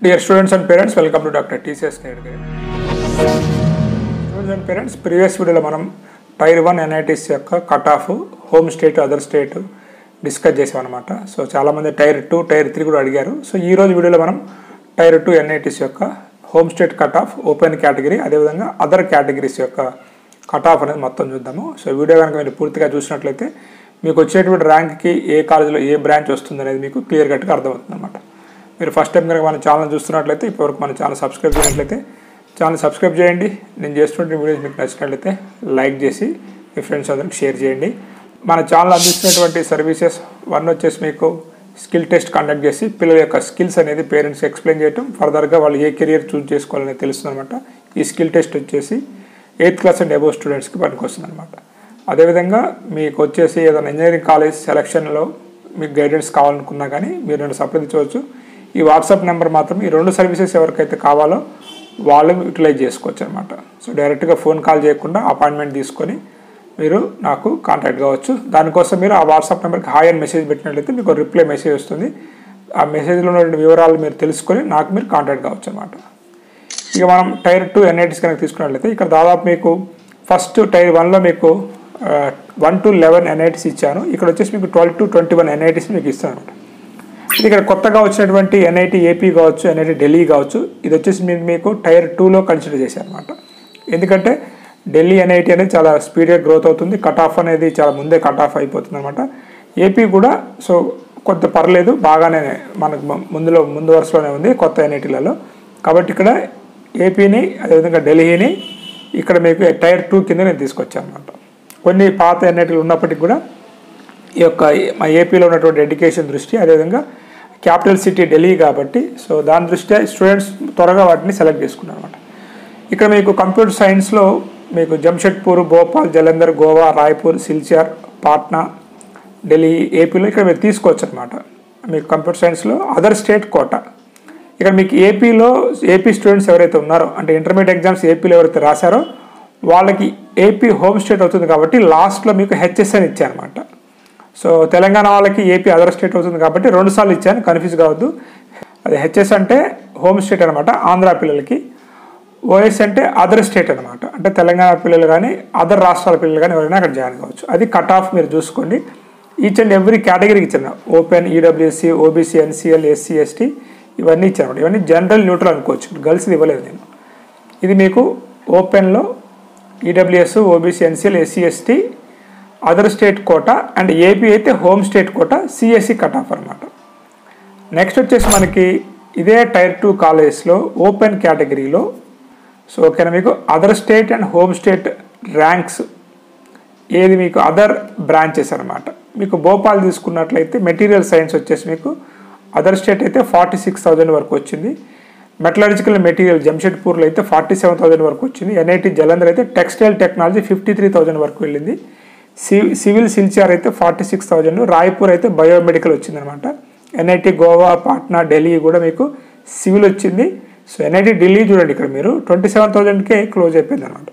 Dear students and parents, welcome to Dr. TCS Nair Guide. Students and parents, previous video lo manam Tier 1 NITs yokka cut off home state other state discuss chesam anamata. So chaala mandi Tier 2, Tier 3 kuda adigaru. So ee roju video lo manam Tier 2 NITs yokka home state cut off open category ade vidhanga other categories yokka cut off anedi mottham chuddamo. So video ganaka meeru పూర్తిగా చూసినట్లయితే మీకు వచ్చేటువంటి rank కి ఏ కాలేజీలో ఏ branch వస్తుంది అనేది మీకు clear cut గా అర్థమవుతుంది అన్నమాట. మీరు ఫస్ట్ టైం కనుక మన ఛానల్ చూస్తున్నట్లయితే ఇప్పటివరకు మన ఛానల్ సబ్స్క్రైబ్ చేయనట్లయితే ఛానల్ సబ్స్క్రైబ్ చేయండి. నేను చేస్తున్న వీడియోస్ మీకు నచ్చినట్లయితే లైక్ చేసి మీ ఫ్రెండ్స్ అందరికి షేర్ చేయండి. మన ఛానల్ అందిస్తున్నటువంటి సర్వీసెస్ వన్ వచ్చేసి మీకు స్కిల్ టెస్ట్ కండక్ట్ చేసి పిల్లల యొక్క స్కిల్స్ అనేది పేరెంట్స్ ఎక్స్ప్లెయిన్ చేయడం, ఫర్దర్గా వాళ్ళు ఏ కెరియర్ చూస్ చేసుకోవాలని తెలుస్తుంది అనమాట. ఈ స్కిల్ టెస్ట్ వచ్చేసి 8th క్లాస్ అండ్ అబోవ్ స్టూడెంట్స్కి పనికొస్తుంది అనమాట. అదేవిధంగా మీకు వచ్చేసి ఏదైనా ఇంజనీరింగ్ కాలేజ్ సెలక్షన్లో మీకు గైడెన్స్ కావాలనుకున్నా కానీ మీరు నన్ను సంప్రదించవచ్చు. ఈ వాట్సాప్ నెంబర్ మాత్రం ఈ రెండు సర్వీసెస్ ఎవరికైతే కావాలో వాళ్ళు యూటిలైజ్ చేసుకోవచ్చు అనమాట. సో డైరెక్ట్గా ఫోన్ కాల్ చేయకుండా అపాయింట్మెంట్ తీసుకొని మీరు నాకు కాంటాక్ట్ కావచ్చు. దానికోసం మీరు ఆ వాట్సాప్ నెంబర్కి హాయ్ అని మెసేజ్ పెట్టినట్లయితే మీకు రిప్లై మెసేజ్ వస్తుంది. ఆ మెసేజ్లో ఉన్న వివరాలు మీరు తెలుసుకొని నాకు మీరు కాంటాక్ట్ కావచ్చు అనమాట. ఇక మనం Tier 2 NITs కనుక తీసుకున్నట్లయితే ఇక్కడ దాదాపు మీకు ఫస్ట్ Tier 1లో మీకు 1 to 11 NITs ఇచ్చాను. ఇక్కడ వచ్చేసి మీకు 12 to 21 NITs మీకు ఇస్తాను అనమాట. ఇది ఇక్కడ కొత్తగా వచ్చినటువంటి NIT AP కావచ్చు, NIT ఢిల్లీ కావచ్చు. ఇది వచ్చేసి మీకు Tier 2లో కన్సిడర్ చేశారు అనమాట. ఎందుకంటే ఢిల్లీ NIT అనేది చాలా స్పీడ్గా గ్రోత్ అవుతుంది, కట్ ఆఫ్ అనేది చాలా ముందే కట్ ఆఫ్ అయిపోతుంది అనమాట. ఏపీ కూడా సో కొంత పర్లేదు, బాగానే మనకు ముందు వరుసలోనే ఉంది కొత్త NITలలో. కాబట్టి ఇక్కడ ఏపీని అదేవిధంగా ఢిల్లీని ఇక్కడ మీకు Tier 2 కింద నేను తీసుకొచ్చాను అనమాట. కొన్ని పాత NITలు ఉన్నప్పటికీ కూడా ఈ యొక్క మా ఏపీలో ఉన్నటువంటి ఎడ్యుకేషన్ దృష్టి, అదేవిధంగా క్యాపిటల్ సిటీ ఢిల్లీ కాబట్టి సో దాని దృష్ట్యా స్టూడెంట్స్ త్వరగా వాటిని సెలెక్ట్ చేసుకున్నారు అనమాట. ఇక్కడ మీకు కంప్యూటర్ సైన్స్లో మీకు జంషెడ్పూర్, భోపాల్, జలంధర్, గోవా, రాయ్పూర్, సిల్చార్, పాట్నా, ఢిల్లీ ఏపీలో ఇక్కడ మీరు తీసుకోవచ్చు అనమాట. మీకు కంప్యూటర్ సైన్స్లో అదర్ స్టేట్ కోటా. ఇక్కడ మీకు ఏపీ స్టూడెంట్స్ ఎవరైతే ఉన్నారో అంటే ఇంటర్మీడియట్ ఎగ్జామ్స్ ఏపీలో ఎవరైతే రాశారో వాళ్ళకి ఏపీ హోమ్ స్టేట్ అవుతుంది కాబట్టి లాస్ట్లో మీకు HSN ఇచ్చారనమాట. సో తెలంగాణ వాళ్ళకి ఏపీ అదర్ స్టేట్ అవుతుంది కాబట్టి 2 సార్లు ఇచ్చాను, కన్ఫ్యూజ్ కావద్దు. అది HS అంటే హోమ్ స్టేట్ అనమాట ఆంధ్ర పిల్లలకి, OS అంటే అదర్ స్టేట్ అనమాట. అంటే తెలంగాణ పిల్లలు కానీ అదర్ రాష్ట్రాల పిల్లలు కానీ ఎవరైనా అక్కడ జాయిన్ కావచ్చు. అది కట్ ఆఫ్ మీరు చూసుకోండి. ఈచ్ అండ్ ఎవ్రీ కేటగిరీకి ఇచ్చాను. Open, EWC, OBC, NCL, SC, ST ఇవన్నీ ఇచ్చాను. ఇవన్నీ జనరల్ న్యూట్రల్ అనుకోవచ్చు, గర్ల్స్ది ఇవ్వలేదు నేను. ఇది మీకు ఓపెన్లో EWS, OBC, NCL, SC, ST other state quota and AP అయితే home state quota, CSE cut off అనమాట. నెక్స్ట్ వచ్చేసి మనకి ఇదే Tier 2 కాలేజెస్లో ఓపెన్ కేటగిరీలో సో ఓకేనా మీకు other state and home state ranks ఏది మీకు అదర్ బ్రాంచెస్ అనమాట. మీకు భోపాల్ తీసుకున్నట్లయితే మెటీరియల్ సైన్స్ వచ్చేసి మీకు అదర్ స్టేట్ అయితే 46,000 వరకు వచ్చింది. మెటలర్జికల్ మెటీరియల్ జంషెడ్పూర్లో అయితే 47,000 వరకు వచ్చింది. NIT జలంధర్ అయితే టెక్స్టైల్ టెక్నాలజీ 53,000 వరకు వెళ్ళింది. సివిల్ సిల్చార్ అయితే 46,000, రాయ్పూర్ అయితే బయోమెడికల్ వచ్చిందనమాట. NIT గోవా, పాట్నా, ఢిల్లీ కూడా మీకు సివిల్ వచ్చింది. సో NIT ఢిల్లీ చూడండి ఇక్కడ మీరు 27,000కే క్లోజ్ అయిపోయింది అనమాట.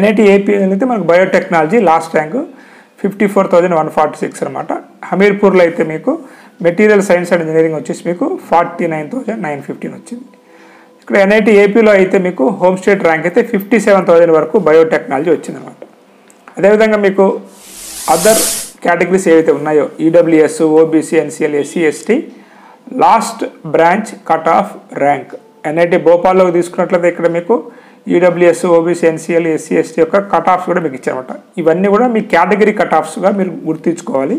NIT ఏపీ అయితే మనకు బయోటెక్నాలజీ లాస్ట్ ర్యాంక్ 54,146 అనమాట. హమీర్పూర్లో అయితే మీకు మెటీరియల్ సైన్స్ అండ్ ఇంజనీరింగ్ వచ్చేసి మీకు 49,915 వచ్చింది. ఇక్కడ NIT ఏపీలో అయితే మీకు హోమ్ స్టేట్ ర్యాంక్ అయితే 57,000 వరకు బయోటెక్నాలజీ వచ్చిందనమాట. అదేవిధంగా మీకు అదర్ కేటగిరీస్ ఏవైతే ఉన్నాయో EWS, OBC, NCL, SC, ST last branch cut off rank NIT భోపాల్లో తీసుకున్నట్లయితే ఇక్కడ మీకు EWS, OBC, NCL, SC, ST యొక్క కట్ ఆఫ్స్ కూడా మీకు ఇచ్చారన్నమాట. ఇవన్నీ కూడా మీ కేటగిరీ కట్ ఆఫ్స్గా మీరు గుర్తుంచుకోవాలి.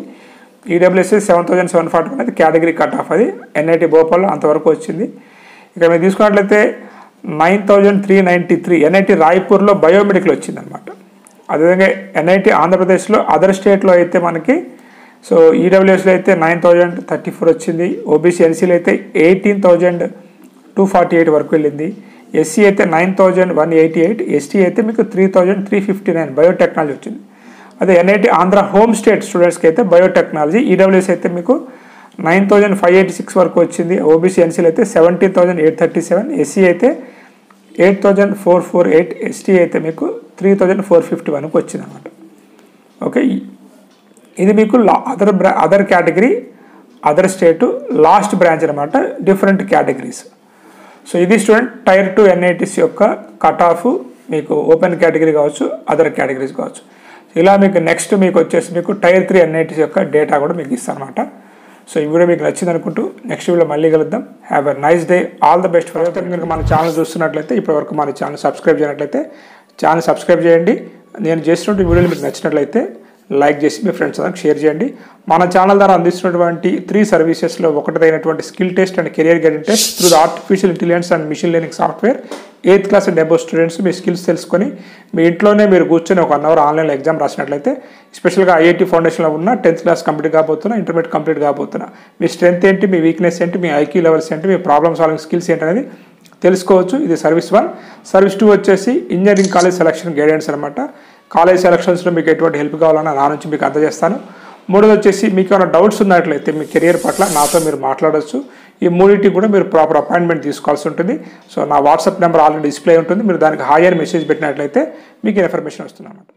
EWS 7,740 అనేది కేటగిరీ కట్ ఆఫ్, అది NIT భోపాల్లో అంతవరకు వచ్చింది. ఇక్కడ మీరు తీసుకున్నట్లయితే 9,393 NIT రాయ్పూర్లో బయోమెడికల్ వచ్చిందనమాట. అదేవిధంగా NIT ఆంధ్రప్రదేశ్లో అదర్ స్టేట్లో అయితే మనకి సో EWSలో అయితే 9,034 వచ్చింది. OBC, NCL అయితే 18,248 వరకు వెళ్ళింది. SC అయితే 9,188, ST అయితే మీకు 3,359 బయోటెక్నాలజీ వచ్చింది. అదే NIT ఆంధ్ర హోమ్ స్టేట్ స్టూడెంట్స్కి అయితే బయోటెక్నాలజీ EWS అయితే మీకు 9,586 వరకు వచ్చింది. OBC, NCL అయితే 17,837, SC అయితే 8,448, ST అయితే మీకు 3,451కి వచ్చింది అనమాట. ఓకే, ఇది మీకు other category other state last branch అనమాట, డిఫరెంట్ కేటగిరీస్. సో ఇది స్టూడెంట్ టైర్ 2 ఎన్ఐటీసీ యొక్క కట్ ఆఫ్, మీకు ఓపెన్ కేటగిరీ కావచ్చు, అదర్ కేటగిరీస్ కావచ్చు. ఇలా మీకు నెక్స్ట్ మీకు వచ్చేసి మీకు టైర్ 3 ఎన్ఐటీసీ యొక్క డేటా కూడా మీకు ఇస్తాను అనమాట. సో ఈ వీడియో మీకు నచ్చింది అనుకుంటూ నెక్స్ట్ వీడియో మళ్ళీ కలుద్దాం. Have a nice day, all the best for ever. మీరు మన ఛానల్ చూస్తున్నట్లయితే, ఇప్పటివరకు మన ఛానల్ సబ్స్క్రైబ్ చేయనట్లయితే ఛానల్ సబ్స్క్రైబ్ చేయండి. నేను చేస్తున్న వీడియోలు మీకు నచ్చినట్లయితే లైక్ చేసి మీ ఫ్రెండ్స్ అందరికి షేర్ చేయండి. మన ఛానల్ ద్వారా అందిస్తున్నటువంటి 3 సర్వీసెస్లో ఒకటిదైనటువంటి skill test and career guidance test through the artificial intelligence and machine learning software. 8th class and above students మీ స్కిల్స్ తెలుసుకొని మీ ఇంట్లోనే మీరు కూర్చొని 1 అవర్ ఆన్లైన్లో ఎగ్జామ్ రాసినట్లయితే, స్పెషల్గా ఐఐటీ ఫౌండేషన్లో ఉన్న 10th క్లాస్ కంప్లీట్ కాబోతున్నా, ఇంటర్మీడియట్ కంప్లీట్ కాబోతున్నా, మీ స్ట్రెంత్ ఏంటి, మీ వీక్నెస్ ఏంటి, మీ ఐక్యూ లెవెల్స్ ఏంటి, మీ ప్రాబ్లమ్ సాల్వింగ్ స్కిల్స్ ఏంటి అనేది తెలుసుకోవచ్చు. ఇది సర్వీస్ 1. సర్వీస్ 2 వచ్చేసి ఇంజనీరింగ్ కాలేజ్ సెలక్షన్ గైడెన్స్ అనమాట. కాలేజ్ సెలక్షన్స్లో మీకు ఎటువంటి హెల్ప్ కావాలన్నా నా నుంచి మీకు అందజేస్తాను. 3ది వచ్చేసి మీకు ఏమైనా డౌట్స్ ఉన్నట్లయితే మీ కెరియర్ పట్ల నాతో మీరు మాట్లాడవచ్చు. ఈ 3టి కూడా మీరు ప్రాపర్ అపాయింట్మెంట్ తీసుకోవాల్సి ఉంటుంది. సో నా వాట్సాప్ నెంబర్ ఆల్రెడీ డిస్ప్లే ఉంటుంది, మీరు దానికి హాయ్ అని మెసేజ్ పెట్టినట్లయితే మీకు ఇన్ఫర్మేషన్ వస్తుంది అన్నమాట.